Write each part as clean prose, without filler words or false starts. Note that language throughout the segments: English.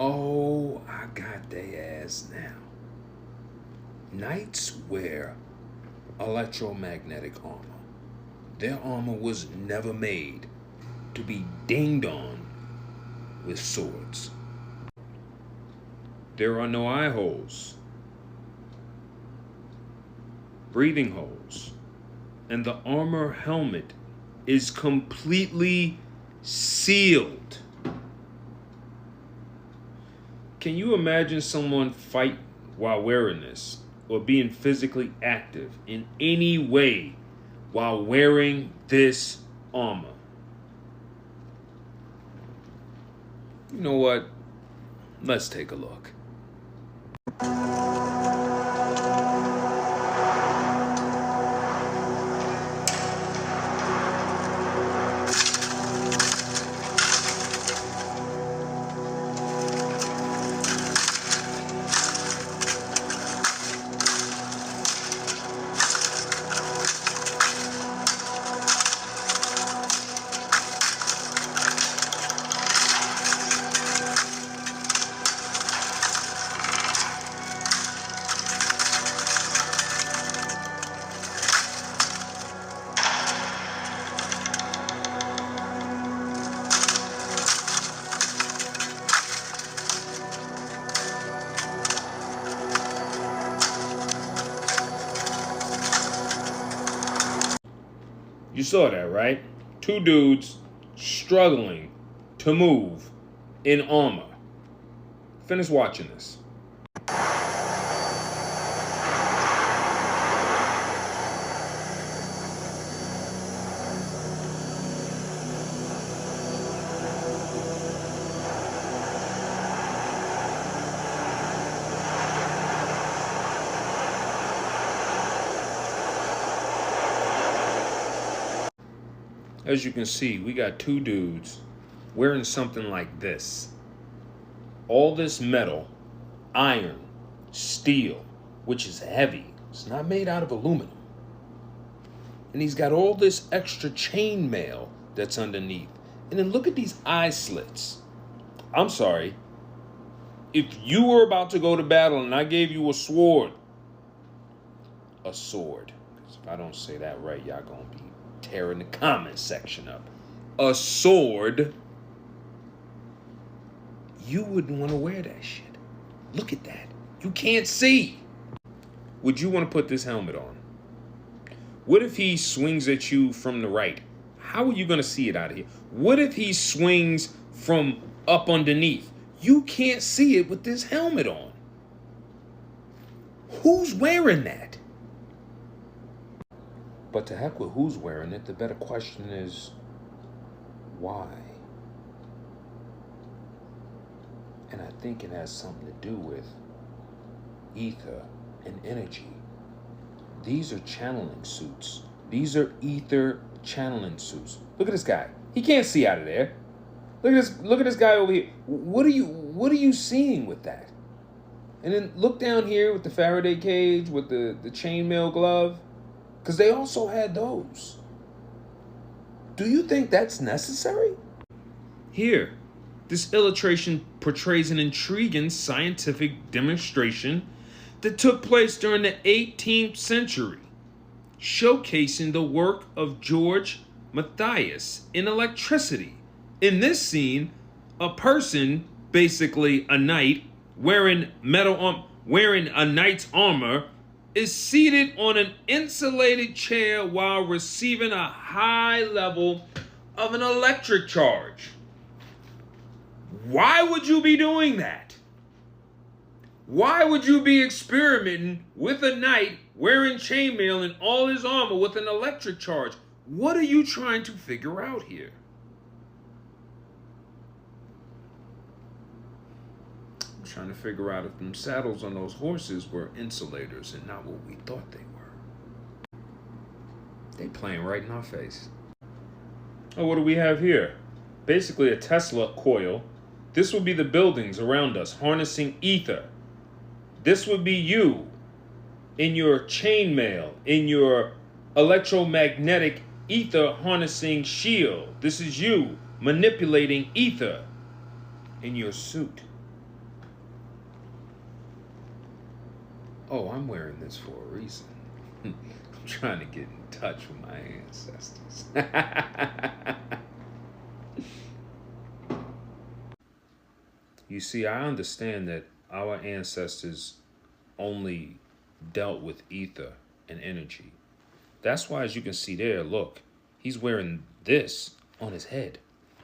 Oh, I got their ass now. Knights wear electromagnetic armor. Their armor was never made to be dinged on with swords. There are no eye holes, breathing holes, and the armor helmet is completely sealed. Can you imagine someone fight while wearing this, or being physically active in any way while wearing this armor? You know what? Let's take a look. You saw that, right? Two dudes struggling to move in armor. Finish watching this. As you can see, we got two dudes wearing something like this. All this metal, iron, steel, which is heavy. It's not made out of aluminum. And he's got all this extra chain mail that's underneath. And then look at these eye slits. I'm sorry. If you were about to go to battle and I gave you a sword, because if I don't say that right, y'all gonna be tearing the comment section up. A sword, you wouldn't want to wear that shit. Look at that. You can't see. Would you want to put this helmet on? What if he swings at you from the right? How are you going to see it out of here? What if he swings from up underneath? You can't see it with this helmet on. Who's wearing that? But to heck with who's wearing it, the better question is, why? And I think it has something to do with ether and energy. These are channeling suits. These are ether channeling suits. Look at this guy. He can't see out of there. Look at this guy over here. What are you seeing with that? And then look down here with the Faraday cage, with the chainmail glove. Because they also had those. Do you think that's necessary? Here, this illustration portrays an intriguing scientific demonstration that took place during the 18th century, showcasing the work of George Mathias in electricity. In this scene, a person, basically a knight, wearing a knight's armor, is seated on an insulated chair while receiving a high level of an electric charge. Why would you be doing that? Why would you be experimenting with a knight wearing chainmail and all his armor with an electric charge? What are you trying to figure out here? Trying to figure out if them saddles on those horses were insulators and not what we thought they were. They playing right in our face. Oh, what do we have here? Basically a Tesla coil. This would be the buildings around us harnessing ether. This would be you in your chainmail, in your electromagnetic ether harnessing shield. This is you manipulating ether in your suit. Oh, I'm wearing this for a reason. I'm trying to get in touch with my ancestors. You see, I understand that our ancestors only dealt with ether and energy. That's why, as you can see there, look, he's wearing this on his head.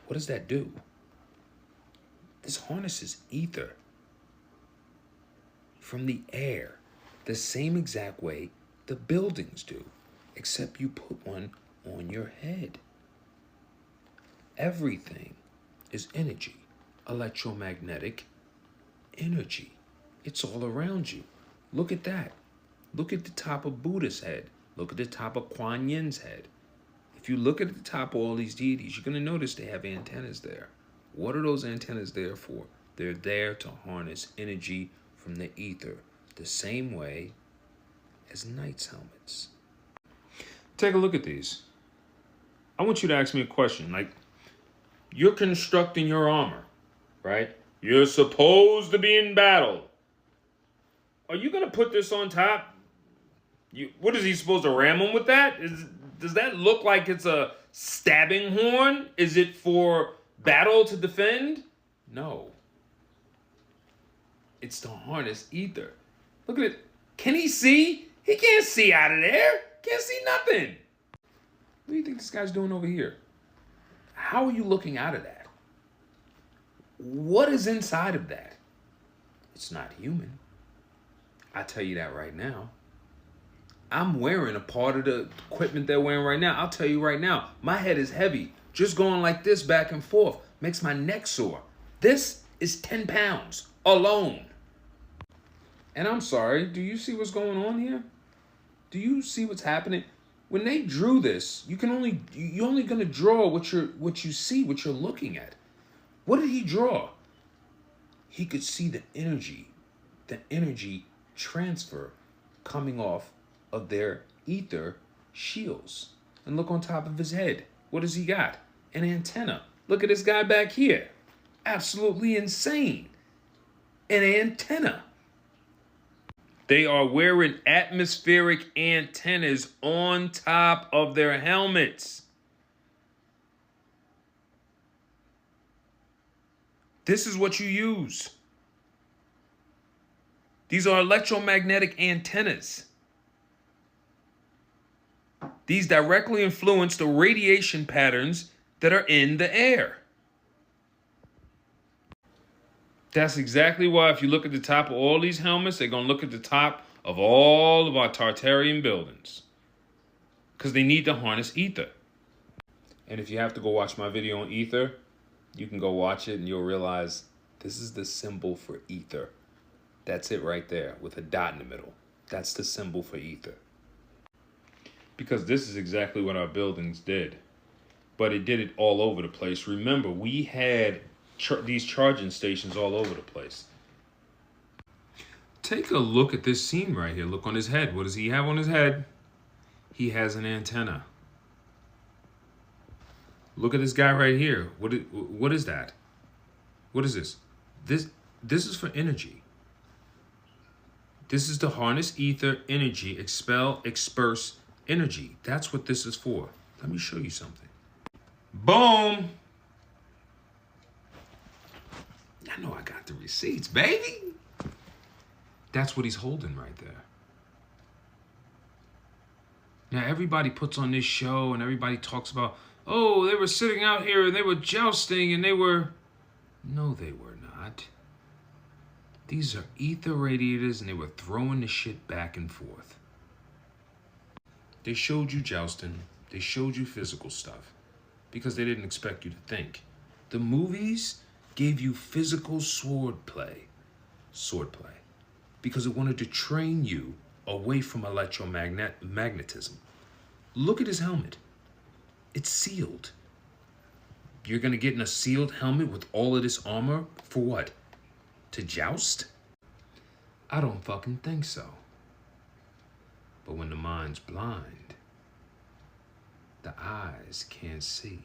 What does that do? This harnesses ether from the air, the same exact way the buildings do, except you put one on your head. Everything is energy, electromagnetic energy. It's all around you. Look at that. Look at the top of Buddha's head. Look at the top of Kuan Yin's head. If you look at the top of all these deities, you're going to notice they have antennas there. What are those antennas there for? They're there to harness energy from the ether, the same way as knights' helmets. Take a look at these. I want you to ask me a question. Like, you're constructing your armor, right? You're supposed to be in battle. Are you going to put this on top? What is he supposed to ram him with that? Does that look like it's a stabbing horn? Is it for battle to defend? No. It's to harness ether. Look at it. Can he see? He can't see out of there. Can't see nothing. What do you think this guy's doing over here? How are you looking out of that? What is inside of that? It's not human. I tell you that right now. I'm wearing a part of the equipment they're wearing right now. I'll tell you right now, my head is heavy. Just going like this back and forth makes my neck sore. This is 10 pounds alone. And I'm sorry, do you see what's going on here? Do you see what's happening? When they drew this, you're only gonna draw what you see, what you're looking at. What did he draw? He could see the energy transfer coming off of their ether shields. And look on top of his head. What does he got? An antenna. Look at this guy back here. Absolutely insane. An antenna. They are wearing atmospheric antennas on top of their helmets. This is what you use. These are electromagnetic antennas. These directly influence the radiation patterns that are in the air. That's exactly why if you look at the top of all these helmets, they're going to look at the top of all of our Tartarian buildings. Because they need to harness ether. And if you have to go watch my video on ether, you can go watch it and you'll realize this is the symbol for ether. That's it right there with a dot in the middle. That's the symbol for ether. Because this is exactly what our buildings did. But it did it all over the place. Remember, we had these charging stations all over the place. Take a look at this scene right here. Look on his head. What does he have on his head? He has an antenna. Look at this guy right here. What is that? What is this? This is for energy. This is to harness ether, energy, expel, disperse energy. That's what this is for. Let me show you something. Boom! I know I got the receipts, baby. That's what he's holding right there. Now, everybody puts on this show and everybody talks about, oh, they were sitting out here and they were jousting and they were... No, they were not. These are ether radiators and they were throwing the shit back and forth. They showed you jousting. They showed you physical stuff because they didn't expect you to think. The movies gave you physical swordplay, because it wanted to train you away from electromagnetism. Look at his helmet. It's sealed. You're gonna get in a sealed helmet with all of this armor for what? To joust? I don't fucking think so. But when the mind's blind, the eyes can't see.